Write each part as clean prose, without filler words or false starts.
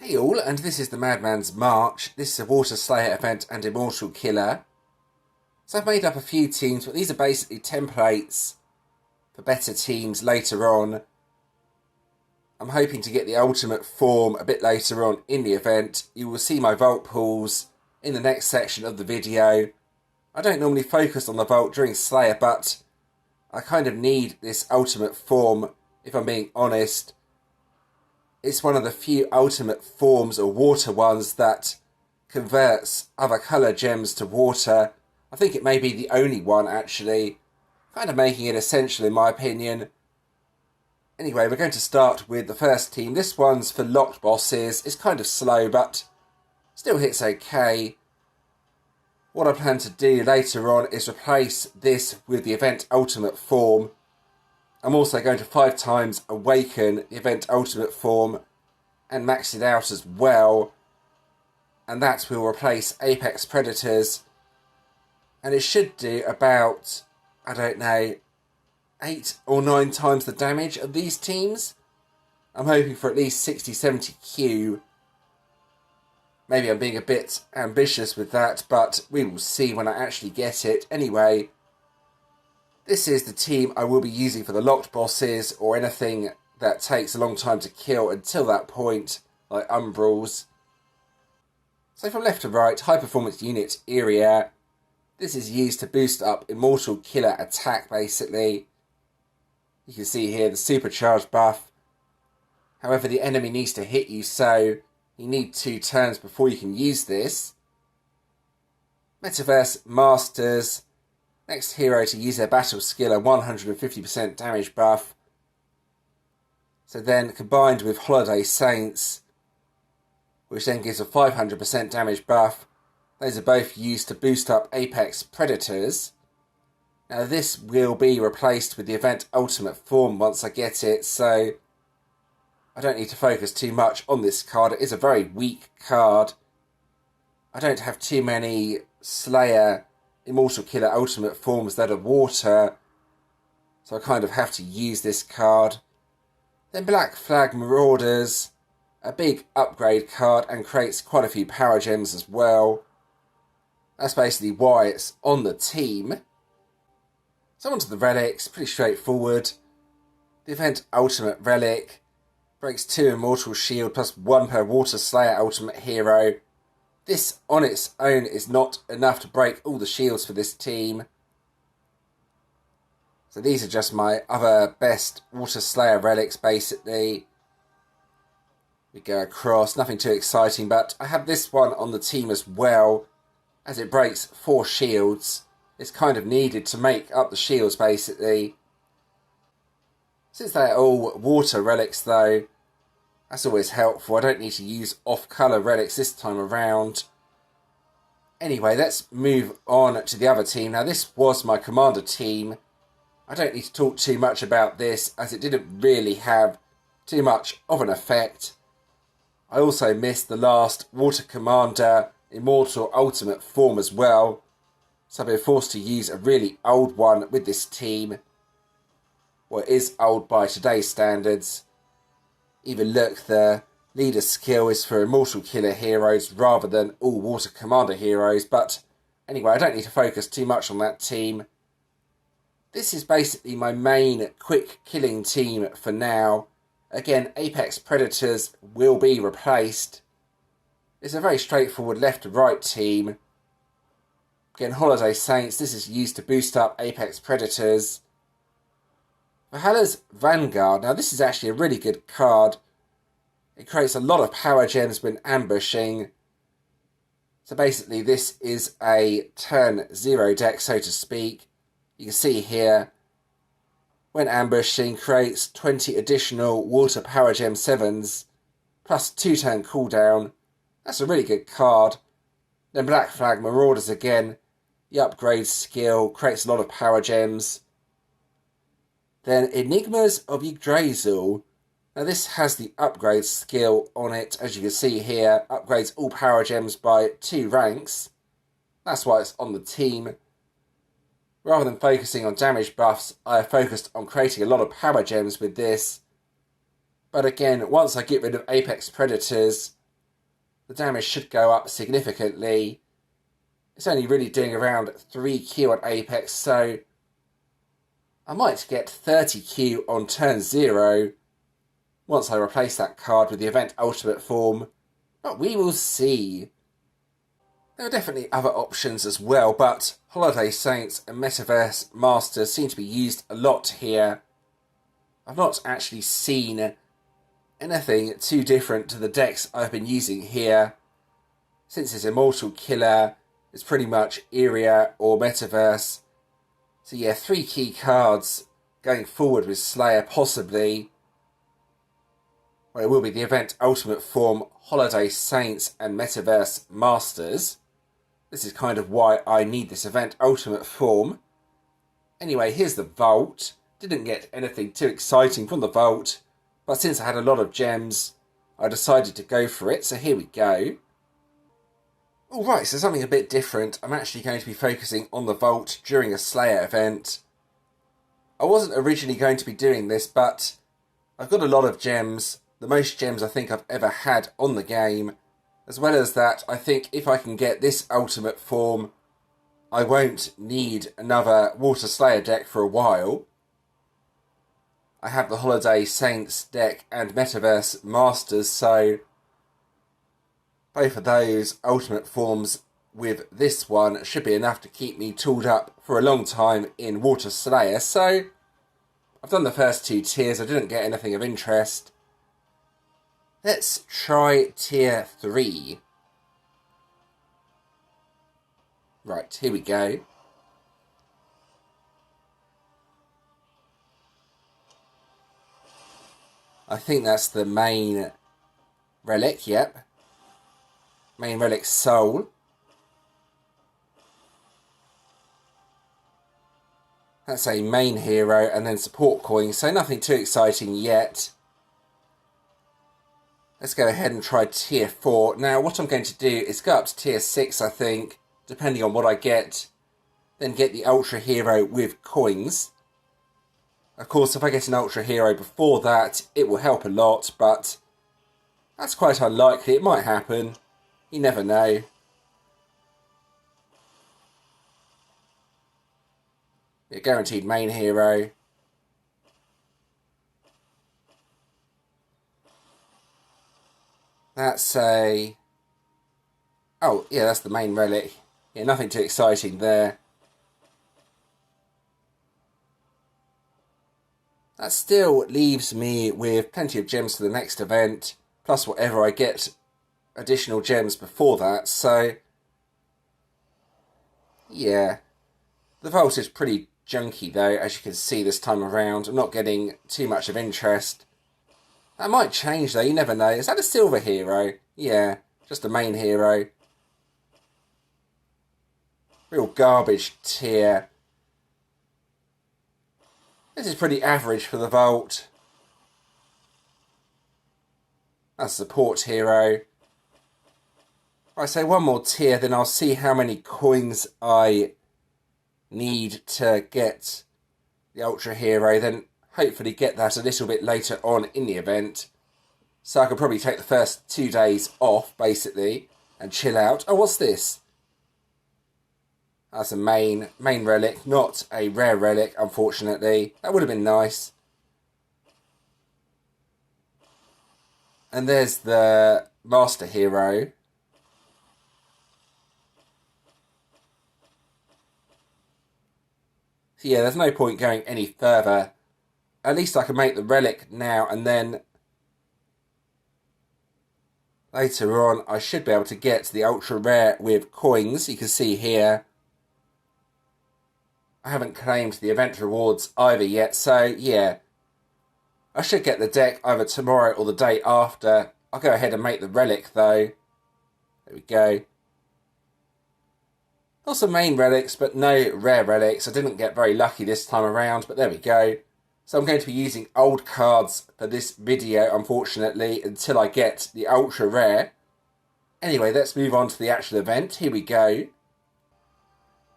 Hey all, and this is the Madman's March. This is a Water Slayer event and Immortal Killer. So I've made up a few teams, but these are basically templates for better teams later on. I'm hoping to get the ultimate form a bit later on in the event. You will see my vault pools in the next section of the video. I don't normally focus on the vault during Slayer, but I kind of need this ultimate form, if I'm being honest. It's one of the few ultimate forms or water ones that converts other colour gems to water. I think it may be the only one actually, kind of making it essential in my opinion. Anyway, we're going to start with the first team. This one's for locked bosses. It's kind of slow, but still hits okay. What I plan to do later on is replace this with the event ultimate form. I'm also going to 5 times awaken the event ultimate form and max it out as well. And that will replace Apex Predators. And it should do about, I don't know, 8 or 9 times the damage of these teams. I'm hoping for at least 60-70 Q. Maybe I'm being a bit ambitious with that, but we will see when I actually get it. Anyway, this is the team I will be using for the locked bosses or anything that takes a long time to kill until that point, like Umbrals. So from left to right, high performance unit area. This is used to boost up Immortal Killer attack basically. You can see here the supercharged buff. However, the enemy needs to hit you, so you need 2 turns before you can use this. Metaverse Masters. Next hero to use their battle skill, a 150% damage buff. So then combined with Holiday Saints, which then gives a 500% damage buff. Those are both used to boost up Apex Predators. Now this will be replaced with the event ultimate form once I get it, so I don't need to focus too much on this card. It is a very weak card. I don't have too many Slayer Immortal Killer ultimate forms that are water, so I kind of have to use this card. Then Black Flag Marauders, a big upgrade card and creates quite a few power gems as well. That's basically why it's on the team. So onto the relics, pretty straightforward. The event ultimate relic breaks 2 immortal shield plus 1 per Water Slayer ultimate hero. This on its own is not enough to break all the shields for this team. So these are just my other best Water Slayer relics basically. We go across, nothing too exciting, but I have this one on the team as well, as it breaks 4 shields. It's kind of needed to make up the shields basically. Since they're all water relics though, that's always helpful. I don't need to use off-colour relics this time around. Anyway, let's move on to the other team. Now this was my commander team. I don't need to talk too much about this as it didn't really have too much of an effect. I also missed the last Water Commander Immortal Ultimate form as well, so I've been forced to use a really old one with this team. Well, it is old by today's standards. Even look, the leader skill is for Immortal Killer heroes rather than all Water Commander heroes, but anyway, I don't need to focus too much on that team. This is basically my main quick killing team for now. Again, Apex Predators will be replaced. It's a very straightforward left to right team. Again, Holiday Saints, this is used to boost up Apex Predators. Valhalla's Vanguard, now this is actually a really good card. It creates a lot of power gems when ambushing. So basically this is a turn 0 deck, so to speak. You can see here, when ambushing, creates 20 additional Water Power Gem 7s, plus 2 turn cooldown. That's a really good card. Then Black Flag Marauders again. The upgrade skill creates a lot of power gems. Then Enigmas of Yggdrasil. Now this has the upgrade skill on it, as you can see here. Upgrades all power gems by 2 ranks. That's why it's on the team. Rather than focusing on damage buffs, I have focused on creating a lot of power gems with this. But again, once I get rid of Apex Predators, the damage should go up significantly. It's only really doing around 3Q on Apex, so I might get 30Q on turn 0 once I replace that card with the event ultimate form, but we will see. There are definitely other options as well, but Holiday Saints and Metaverse Masters seem to be used a lot here. I've not actually seen anything too different to the decks I've been using here. Since it's Immortal Killer, it's pretty much Area or Metaverse. So yeah, 3 key cards going forward with Slayer possibly. Well, it will be the event ultimate form, Holiday Saints and Metaverse Masters. This is kind of why I need this event ultimate form. Anyway, here's the vault. Didn't get anything too exciting from the vault, but since I had a lot of gems, I decided to go for it, so here we go. Alright, so something a bit different. I'm actually going to be focusing on the vault during a Slayer event. I wasn't originally going to be doing this, but I've got a lot of gems, the most gems I think I've ever had on the game. As well as that, I think if I can get this ultimate form, I won't need another Water Slayer deck for a while. I have the Holiday Saints deck and Metaverse Masters, so both of those ultimate forms with this one should be enough to keep me tooled up for a long time in Water Slayer. So I've done the first 2 tiers, I didn't get anything of interest. Let's try tier 3. Right, here we go. I think that's the main relic, yep. Main relic soul. That's a main hero and then support coin, so nothing too exciting yet. Let's go ahead and try tier 4. Now what I'm going to do is go up to tier 6, I think, depending on what I get. Then get the Ultra Hero with coins. Of course, if I get an Ultra Hero before that, it will help a lot, but that's quite unlikely. It might happen. You never know. You're guaranteed main hero. That's a... Oh, yeah, that's the main relic. Yeah, nothing too exciting there. That still leaves me with plenty of gems for the next event, plus whatever I get additional gems before that, so... Yeah. The vault is pretty junky though, as you can see this time around. I'm not getting too much of interest. That might change though, you never know. Is that a silver hero? Yeah, just a main hero. Real garbage tier. This is pretty average for the vault. That's a support hero. I say one more tier, then I'll see how many coins I need to get the Ultra Hero, then hopefully get that a little bit later on in the event. So I could probably take the first 2 days off, basically, and chill out. Oh, what's this? That's a main relic, not a rare relic, unfortunately. That would have been nice. And there's the Master Hero. So yeah, there's no point going any further. At least I can make the relic now, and then later on I should be able to get the ultra rare with coins. You can see here I haven't claimed the event rewards either yet, so yeah, I should get the deck either tomorrow or the day after. I'll go ahead and make the relic though. There we go. Also main relics, but no rare relics. I didn't get very lucky this time around, but there we go. So I'm going to be using old cards for this video, unfortunately, until I get the ultra rare. Anyway, let's move on to the actual event. Here we go.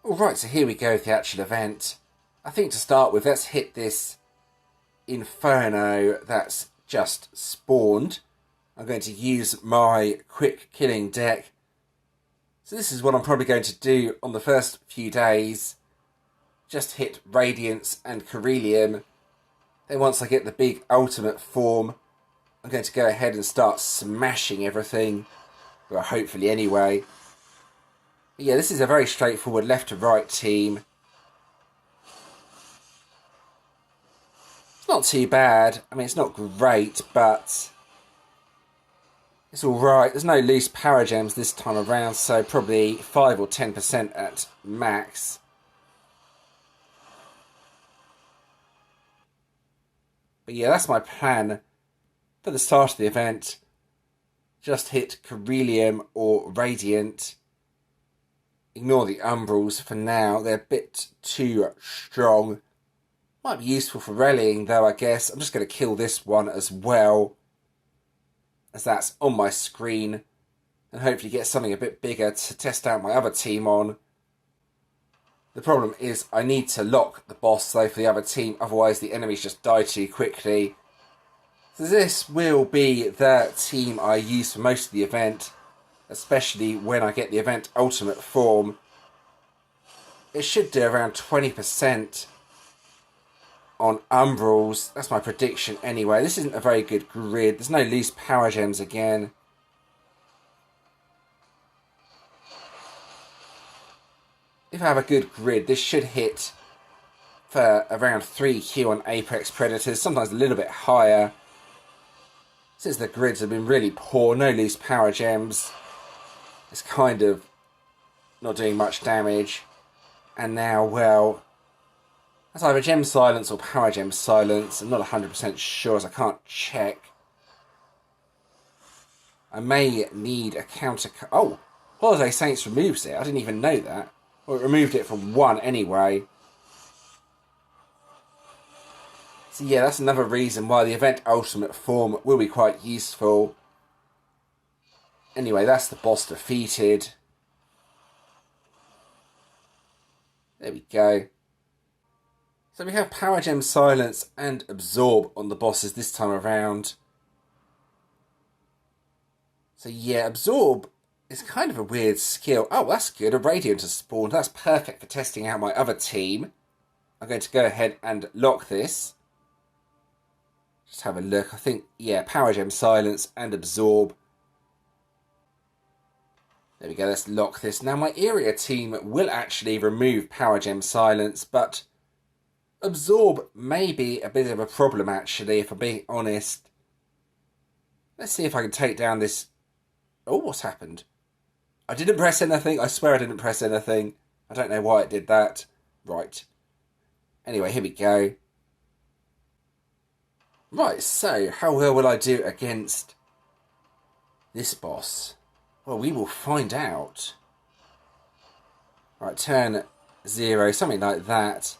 Alright, so here we go with the actual event. I think to start with, let's hit this Inferno that's just spawned. I'm going to use my quick killing deck. So this is what I'm probably going to do on the first few days. Just hit Radiance and Corellium. Then once I get the big ultimate form, I'm going to go ahead and start smashing everything. Well, hopefully anyway. But yeah, this is a very straightforward left to right team. It's not too bad. I mean, it's not great, but it's alright. There's no loose power gems this time around, so probably 5 or 10% at max. But yeah, that's my plan for the start of the event. Just hit Corellium or Radiant. Ignore the Umbrals for now. They're a bit too strong. Might be useful for rallying though, I guess. I'm just going to kill this one as well, as that's on my screen. And hopefully get something a bit bigger to test out my other team on. The problem is I need to lock the boss though for the other team, otherwise the enemies just die too quickly. So this will be the team I use for most of the event, especially when I get the event ultimate form. It should do around 20% on Umbrals. That's my prediction anyway. This isn't a very good grid. There's no loose power gems again. If I have a good grid, this should hit for around 3Q on Apex Predators, sometimes a little bit higher. Since the grids have been really poor, no loose power gems, it's kind of not doing much damage. And now, well, that's either gem silence or power gem silence. I'm not 100% sure as I can't check. I may need a counter... Oh! Holiday Saints removes it. I didn't even know that. Well, it removed it from 1 anyway. So yeah, that's another reason why the event ultimate form will be quite useful. Anyway, that's the boss defeated. There we go. So we have Power Gem Silence and Absorb on the bosses this time around. So yeah, Absorb is kind of a weird skill. Oh, that's good. A Radiant has spawned. That's perfect for testing out my other team. I'm going to go ahead and lock this. Just have a look. I think, yeah, Power Gem Silence and Absorb. There we go. Let's lock this. Now, my area team will actually remove Power Gem Silence, but Absorb may be a bit of a problem, actually, if I'm being honest. Let's see if I can take down this... Oh, what's happened? I didn't press anything. I swear I didn't press anything. I don't know why it did that. Right. Anyway, here we go. Right, so how well will I do against this boss? Well, we will find out. Right, turn 0, something like that.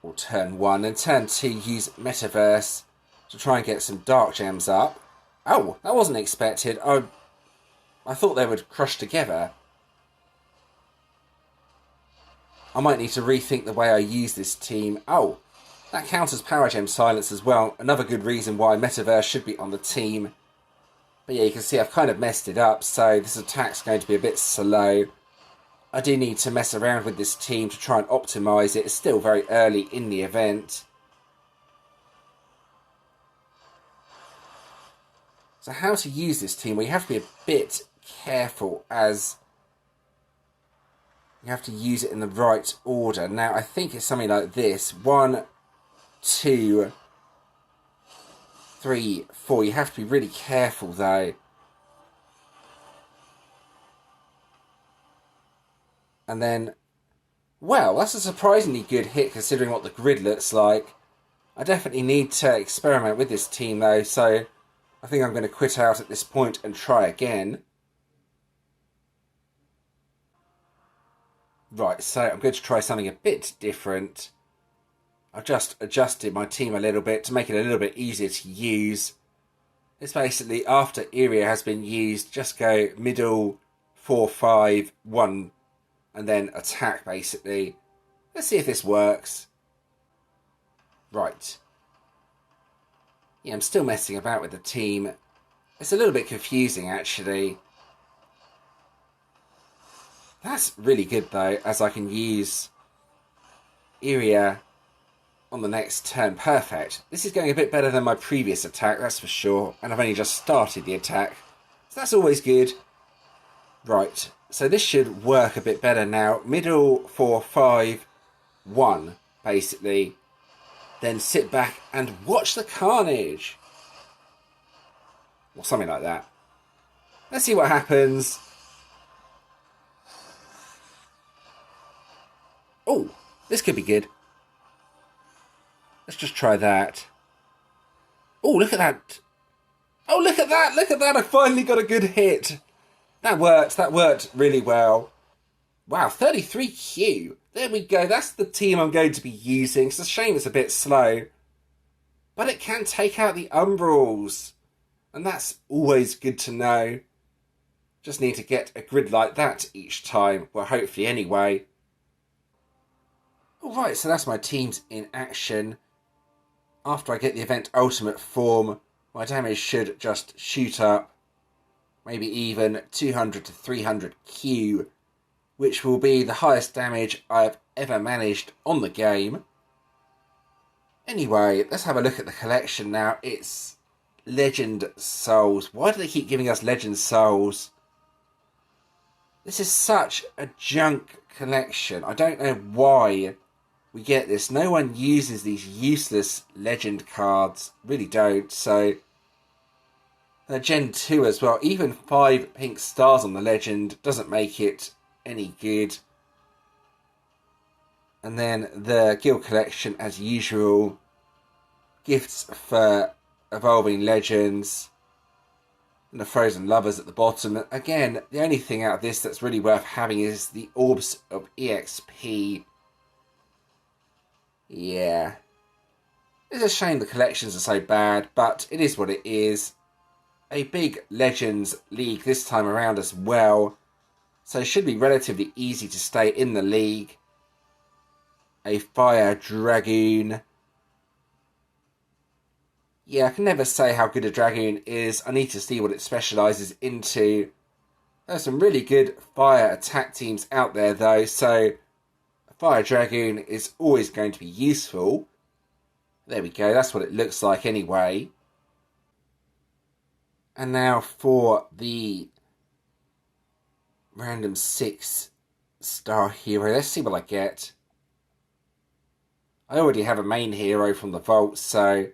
Or turn 1. And turn 2, use Metaverse to try and get some Dark Gems up. Oh, that wasn't expected. I thought they would crush together. I might need to rethink the way I use this team. Oh, that counts as Power Gem Silence as well. Another good reason why Metaverse should be on the team. But yeah, you can see I've kind of messed it up, so this attack's going to be a bit slow. I do need to mess around with this team to try and optimise it. It's still very early in the event. So how to use this team? Well, you have to be a bit careful, as you have to use it in the right order. Now, I think it's something like this. 1, 2, 3, 4. You have to be really careful, though. And then, well, that's a surprisingly good hit considering what the grid looks like. I definitely need to experiment with this team, though, so I think I'm going to quit out at this point and try again. Right, so I'm going to try something a bit different. I've just adjusted my team a little bit to make it a little bit easier to use. It's basically, after area has been used, just go middle, 4, 5, 1, and then attack, basically. Let's see if this works. Right. Yeah, I'm still messing about with the team. It's a little bit confusing, actually. That's really good, though, as I can use Iria on the next turn. Perfect. This is going a bit better than my previous attack, that's for sure. And I've only just started the attack. So that's always good. Right, so this should work a bit better now. Middle 4-5-1, basically. Then sit back and watch the carnage. Or something like that. Let's see what happens. Oh, this could be good. Let's just try that. Oh, look at that. Oh, look at that. Look at that. I finally got a good hit. That worked. That worked really well. Wow, 33Q. There we go. That's the team I'm going to be using. It's a shame it's a bit slow. But it can take out the Umbrals. And that's always good to know. Just need to get a grid like that each time. Well, hopefully anyway. Alright, so that's my teams in action. After I get the event ultimate form, my damage should just shoot up. Maybe even 200 to 300 Q, which will be the highest damage I've ever managed on the game. Anyway, let's have a look at the collection now. It's Legend Souls. Why do they keep giving us Legend Souls? This is such a junk collection. I don't know why we get this. No one uses these useless Legend cards. Really don't. So, Gen 2 as well. Even 5 pink stars on the Legend doesn't make it any good. And then the Guild Collection, as usual. Gifts for Evolving Legends. And the Frozen Lovers at the bottom. Again, the only thing out of this that's really worth having is the Orbs of EXP. Yeah. It's a shame the collections are so bad, but it is what it is. A big Legends League this time around as well. So it should be relatively easy to stay in the league. A Fire Dragoon. Yeah, I can never say how good a Dragoon is. I need to see what it specialises into. There's some really good fire attack teams out there though, so a Fire Dragoon is always going to be useful. There we go, that's what it looks like anyway. And now for the random 6-star hero. Let's see what I get. I already have a main hero from the vault, so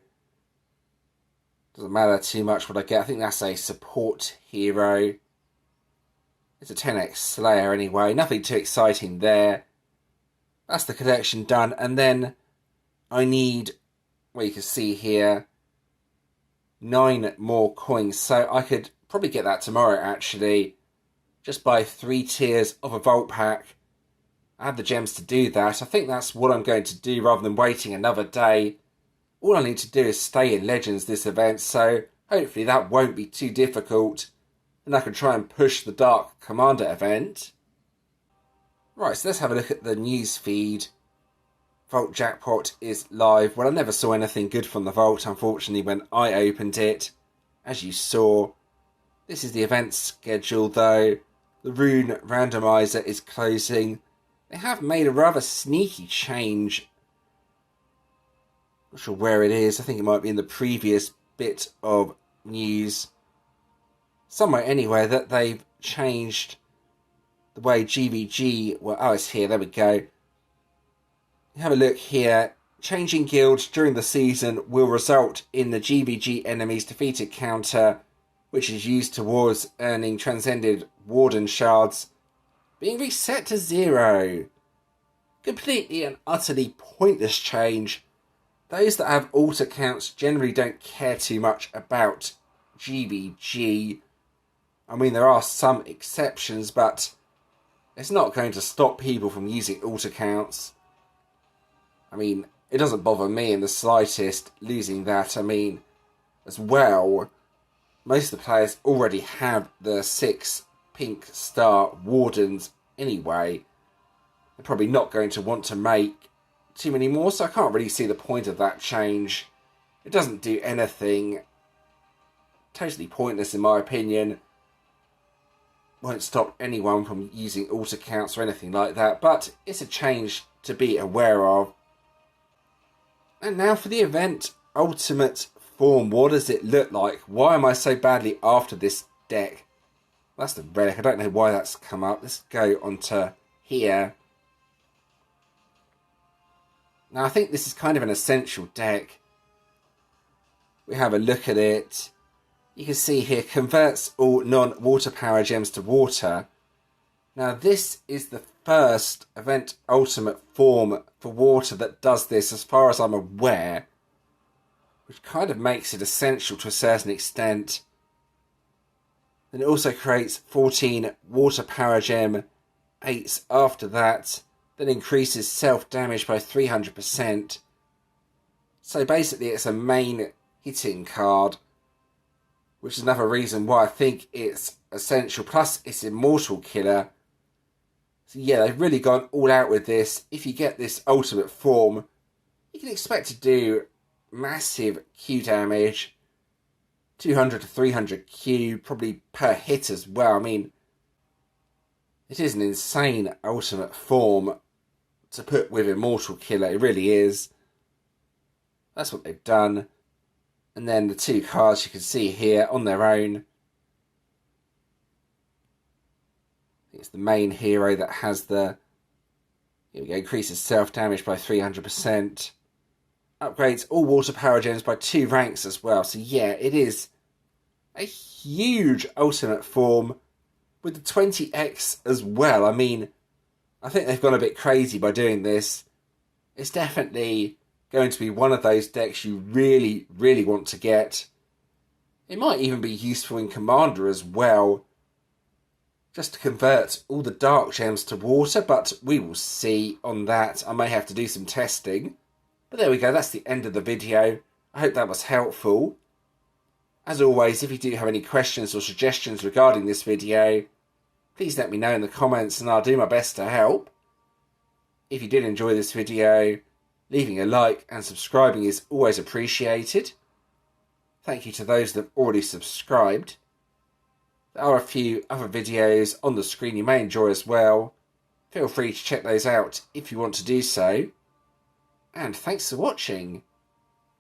doesn't matter too much what I get. I think that's a support hero. It's a 10x Slayer anyway. Nothing too exciting there. That's the collection done. And then I need, well, you can see here, 9 more coins. So I could probably get that tomorrow, actually. Just buy 3 tiers of a vault pack. I have the gems to do that. I think that's what I'm going to do rather than waiting another day. All I need to do is stay in Legends this event, so hopefully that won't be too difficult. And I can try and push the Dark Commander event. Right, so let's have a look at the news feed. Vault Jackpot is live. Well, I never saw anything good from the Vault, unfortunately, when I opened it. As you saw, this is the event schedule, though. The Rune Randomizer is closing. They have made a rather sneaky change. Not sure where it is. I think it might be in the previous bit of news. Somewhere anyway that they've changed the way GVG... Well, oh, it's here. There we go. Have a look here. Changing guilds during the season will result in the GVG enemies defeated counter, which is used towards earning transcended Warden shards, being reset to 0. Completely and utterly pointless change. Those that have alt accounts generally don't care too much about GVG. I mean, there are some exceptions, but it's not going to stop people from using alt accounts. I mean, it doesn't bother me in the slightest losing that. I mean, as well, most of the players already have the 6 pink star Wardens anyway. They're probably not going to want to make too many more, so I can't really see the point of that change. It doesn't do anything. Totally pointless in my opinion. Won't stop anyone from using auto counts or anything like that, but it's a change to be aware of. And now for the event Ultimate Form. What does it look like? Why am I so badly after this deck? That's the relic. I don't know why that's come up. Let's go onto here. Now I think this is kind of an essential deck. We have a look at it. You can see here, converts all non-water power gems to water. Now this is the first event ultimate form for water that does this as far as I'm aware. Which kind of makes it essential to a certain extent. Then it also creates 14 water power gem 8s after that. Then increases self-damage by 300%. So basically it's a main hitting card. Which is another reason why I think it's essential. Plus, it's Immortal Killer. So yeah, they've really gone all out with this. If you get this ultimate form, you can expect to do massive Q damage. 200 to 300 Q, probably per hit as well. I mean, it is an insane ultimate form to put with Immortal Killer. It really is. That's what they've done. And then the two cards you can see here on their own. It's the main hero that has the... Here we go, increases self-damage by 300%. Upgrades all water power gems by 2 ranks as well. So yeah, it is a huge ultimate form with the 20x as well. I mean, I think they've gone a bit crazy by doing this. It's definitely going to be one of those decks you really, really want to get. It might even be useful in Commander as well, just to convert all the dark gems to water, but we will see on that. I may have to do some testing. But there we go, that's the end of the video. I hope that was helpful. As always, if you do have any questions or suggestions regarding this video, please let me know in the comments and I'll do my best to help. If you did enjoy this video, leaving a like and subscribing is always appreciated. Thank you to those that have already subscribed. There are a few other videos on the screen you may enjoy as well. Feel free to check those out if you want to do so. And thanks for watching.